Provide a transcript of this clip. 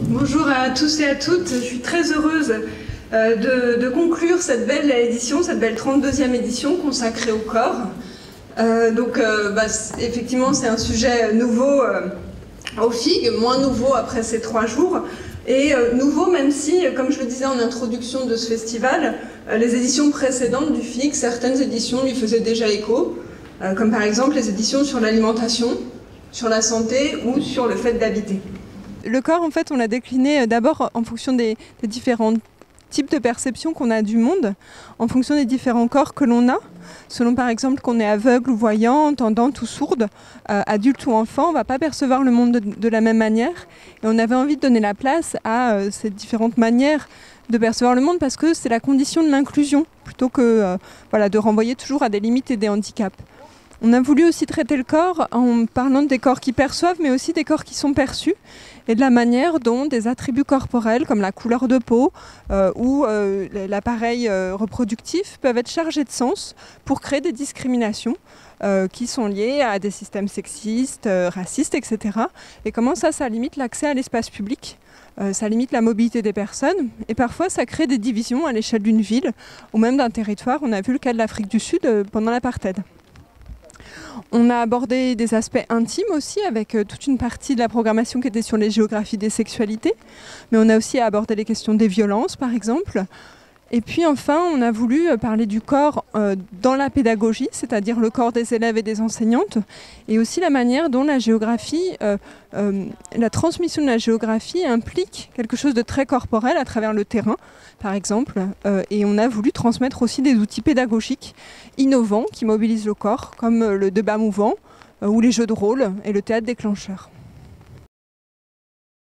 Bonjour à tous et à toutes, je suis très heureuse de conclure cette belle édition, cette belle 32e édition consacrée au corps. Effectivement, c'est un sujet nouveau au FIG, moins nouveau après ces 3 jours, et nouveau même si, comme je le disais en introduction de ce festival, les éditions précédentes du FIG, certaines éditions lui faisaient déjà écho, comme par exemple les éditions sur l'alimentation, sur la santé ou sur le fait d'habiter. Le corps, en fait, on l'a décliné d'abord en fonction des différents types de perceptions qu'on a du monde, en fonction des différents corps que l'on a, selon par exemple qu'on est aveugle ou voyant, entendante ou sourde, adulte ou enfant, on ne va pas percevoir le monde de la même manière. Et on avait envie de donner la place à ces différentes manières de percevoir le monde parce que c'est la condition de l'inclusion, plutôt que de renvoyer toujours à des limites et des handicaps. On a voulu aussi traiter le corps en parlant des corps qui perçoivent, mais aussi des corps qui sont perçus, et de la manière dont des attributs corporels comme la couleur de peau ou l'appareil reproductif peuvent être chargés de sens pour créer des discriminations qui sont liées à des systèmes sexistes, racistes, etc. Et comment ça limite l'accès à l'espace public, ça limite la mobilité des personnes, et parfois ça crée des divisions à l'échelle d'une ville ou même d'un territoire. On a vu le cas de l'Afrique du Sud pendant l'apartheid. On a abordé des aspects intimes aussi, avec toute une partie de la programmation qui était sur les géographies des sexualités. Mais on a aussi abordé les questions des violences, par exemple. Et puis enfin, on a voulu parler du corps dans la pédagogie, c'est-à-dire le corps des élèves et des enseignantes, et aussi la manière dont la géographie, la transmission de la géographie implique quelque chose de très corporel à travers le terrain, par exemple. Et on a voulu transmettre aussi des outils pédagogiques innovants qui mobilisent le corps, comme le débat mouvant ou les jeux de rôle et le théâtre déclencheur.